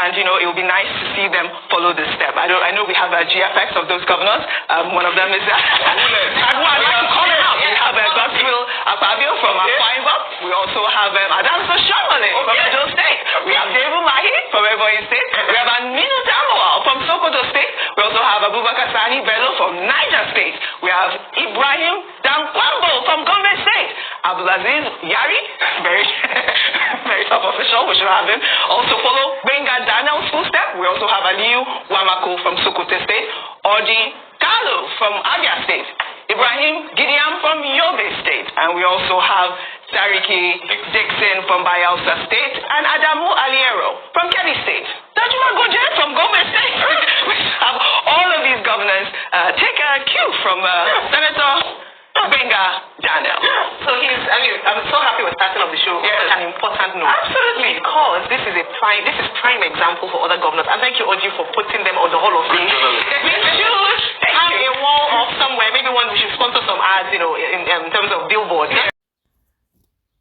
And, it would be nice to see them follow this step. I know we have GFX of those governors. One of them is I'd like to call it out. We have Govs from Akwa Ibom. We also have Adams Oshomole from Edo State. We have David Mahi from Ebonyi State. We have Aminu Tamawal from Sokoto State. We also have Abubakar Sani Bello from Niger State. We have Ibrahim Damkwambo from Gombe State. Abdulaziz Yari, very, very top official. We should have him. Also follow Benga Daniel's footstep. We also have Aliyu Wamako from Sokoto State. Odi Kalu from Abia State. Ibrahim Gideon from Yobe State. And we also have Sariki Dixon from Bayelsa State. And Adamu Aliero from Kebbi State. Tajuma Goje from Gombe State. We have all of these governors take a cue from Senator Benga Daniel. So I'm so happy we're starting off the show on such an important note. Absolutely. Because this is prime example for other governors. And thank you, Oji, for putting them on the Hall of Fame. We should have a wall off somewhere. Maybe we should sponsor some ads, in terms of billboards. Yeah.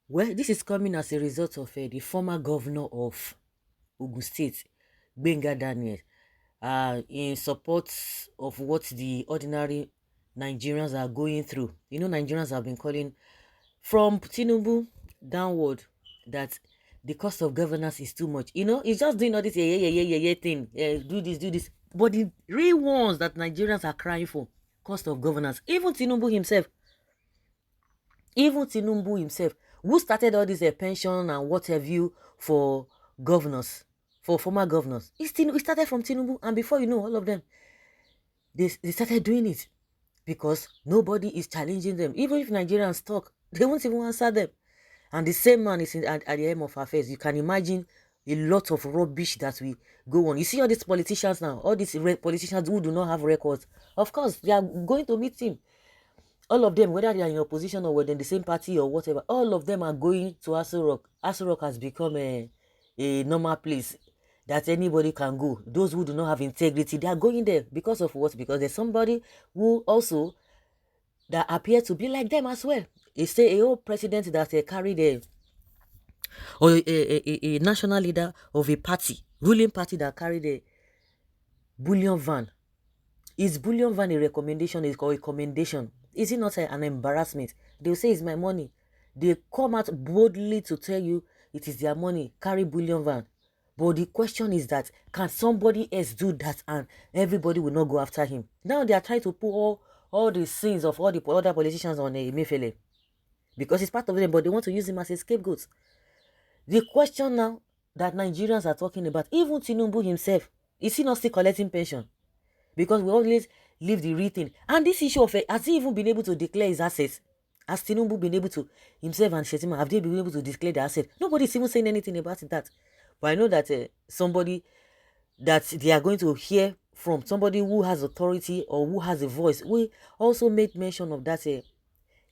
Well, this is coming as a result of the former governor of Ogun State, Benga Daniel, in support of what the ordinary Nigerians are going through. Nigerians have been calling from Tinubu downward that the cost of governance is too much. It's just doing all this thing. Do this. But the real ones that Nigerians are crying for, cost of governance. Even Tinubu himself, who started all this pension and what have you for governors, for former governors. It started from Tinubu, and before you know, all of them, they started doing it. Because nobody is challenging them. Even if Nigerians talk, they won't even answer them. And the same man is at the end of affairs. You can imagine a lot of rubbish that we go on. You see all these politicians now, all these politicians who do not have records. Of course, they are going to meet him. All of them, whether they are in opposition or whether in the same party or whatever, all of them are going to Aso Rock. Aso Rock has become a normal place that anybody can go. Those who do not have integrity, they are going there. Because of what? Because there's somebody who also that appear to be like them as well. It's a old president that carried a national leader of a party, ruling party that carried a bullion van. Is bullion van a recommendation? Is called a commendation? Is it not an embarrassment? They'll say it's my money. They come out boldly to tell you it is their money. Carry bullion van. But the question is that, can somebody else do that and everybody will not go after him? Now they are trying to put all the sins of all the other politicians on Emefiele. Because it's part of them, but they want to use him as a scapegoat. The question now that Nigerians are talking about, even Tinubu himself, is he not still collecting pension? Because we always leave the real thing. And this issue of has he even been able to declare his assets? Has Tinubu been able to, himself and Shetima, have they been able to declare their assets? Nobody's even saying anything about that. But I know that somebody that they are going to hear from, somebody who has authority or who has a voice, we also made mention of that.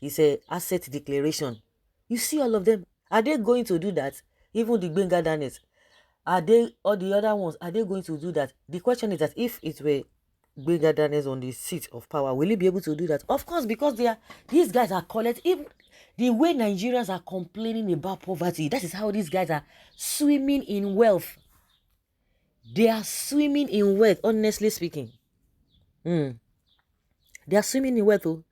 It's a asset declaration. You see all of them. Are they going to do that? Even the Benga Daniels. Are they, or the other ones, are they going to do that? The question is that if it were Benga Daniels on the seat of power, will he be able to do that? Of course, because these guys are collecting. The way Nigerians are complaining about poverty, that is how these guys are swimming in wealth. They are swimming in wealth, honestly speaking. They are swimming in wealth. Oh.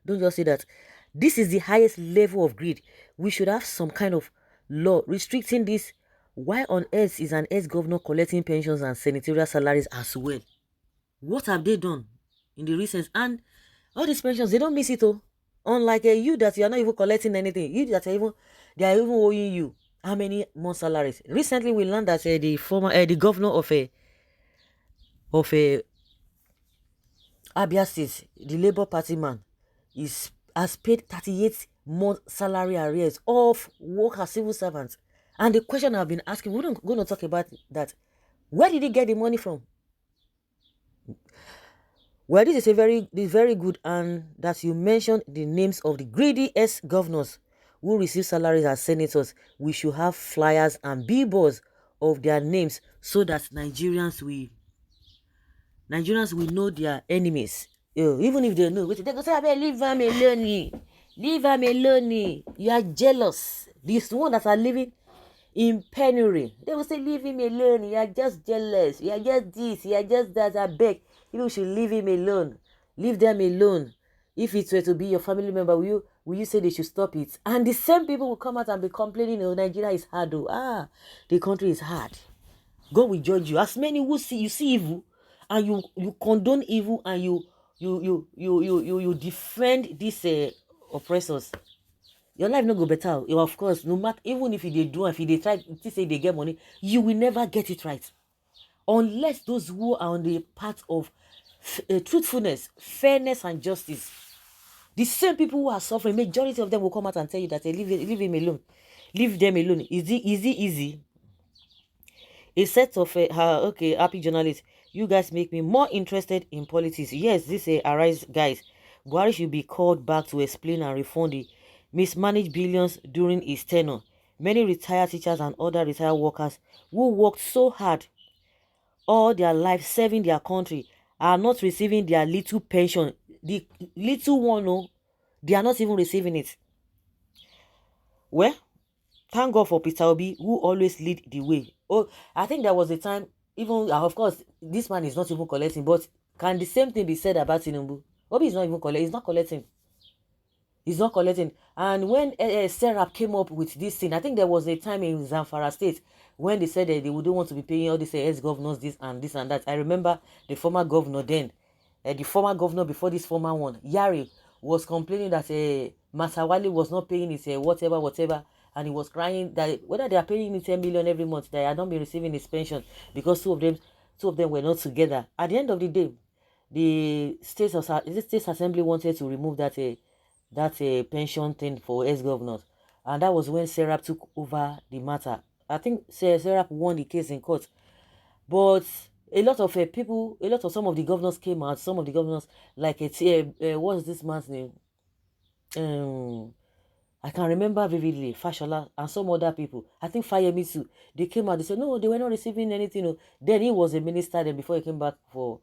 Don't just say that. This is the highest level of greed. We should have some kind of law restricting this. Why on earth is an ex-governor collecting pensions and senatorial salaries as well? What have they done in the recent? And all these pensions, they don't miss it. Oh. Unlike you that you are not even collecting anything, you that they are even owing you how many months salaries. Recently, we learned that the governor of Abia State, the Labour Party man, has paid 38 months salary arrears of workers, civil servants. And the question I've been asking, we're not going to talk about that. Where did he get the money from? Well, this is very good, and that you mentioned the names of the greedy ex-governors who receive salaries as senators. We should have flyers and billboards of their names so that Nigerians will know their enemies. Even if they know, they go say, leave them alone. Leave them alone. You are jealous. These ones that are living in penury. They will say, leave him alone. You are just jealous. You are just this. You are just that. I beg. You should leave him alone. Leave them alone. If it were to be your family member, will you say they should stop it? And the same people will come out and be complaining, oh, Nigeria is hard. Oh, the country is hard. God will judge you. As many who see evil, and you condone evil, and you defend these oppressors. Your life no go better. Of course, no matter, even if they do, if they try to say they get money, you will never get it right. Unless those who are on the path of truthfulness, fairness, and justice. The same people who are suffering, majority of them will come out and tell you that they leave him alone. Leave them alone. Easy. A set of okay, happy journalists. You guys make me more interested in politics. Yes, this arise, guys. Buhari should be called back to explain and refund the mismanaged billions during his tenure. Many retired teachers and other retired workers who worked so hard all their life serving their country are not receiving their little pension. The little one, no, they are not even receiving it. Well, thank God for Peter Obi, who always lead the way. Oh, I think there was a time, even, of course, this man is not even collecting, but can the same thing be said about Tinubu? Obi is not even collecting. He's not collecting. He's not collecting. And when Serap came up with this thing, I think there was a time in Zamfara State when they said that they wouldn't want to be paying all these ex-governors this and that. I remember the former governor then, the former governor before this former one, Yari, was complaining that Masawali was not paying his whatever, and he was crying that whether they are paying him 10 million every month, they had not been receiving his pension because two of them were not together. At the end of the day, the State Assembly wanted to remove that pension thing for ex-governors, and that was when Serap took over the matter. I think Serap won the case in court, but a lot of people, some of the governors came out. Some of the governors, like what's this man's name? I can remember vividly, Fashola and some other people. I think Fayemi too. They came out. They said no, they were not receiving anything. Then he was a minister. Then before he came back for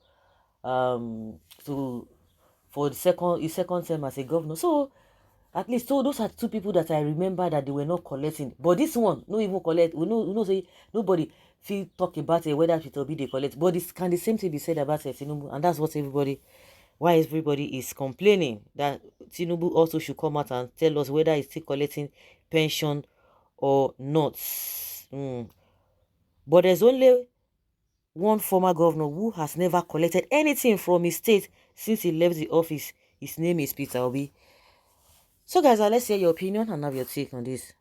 his second term as a governor. So at least those are two people that I remember that they were not collecting. But this one, no even collect. We know say nobody feel talk about whether it will be they collect. But can the same thing be said about Tinubu? And that's what why everybody is complaining that Tinubu also should come out and tell us whether he's still collecting pension or not. But there's only one former governor who has never collected anything from his state since he left the office. His name is Peter Obi. So guys, let's hear your opinion and have your take on this.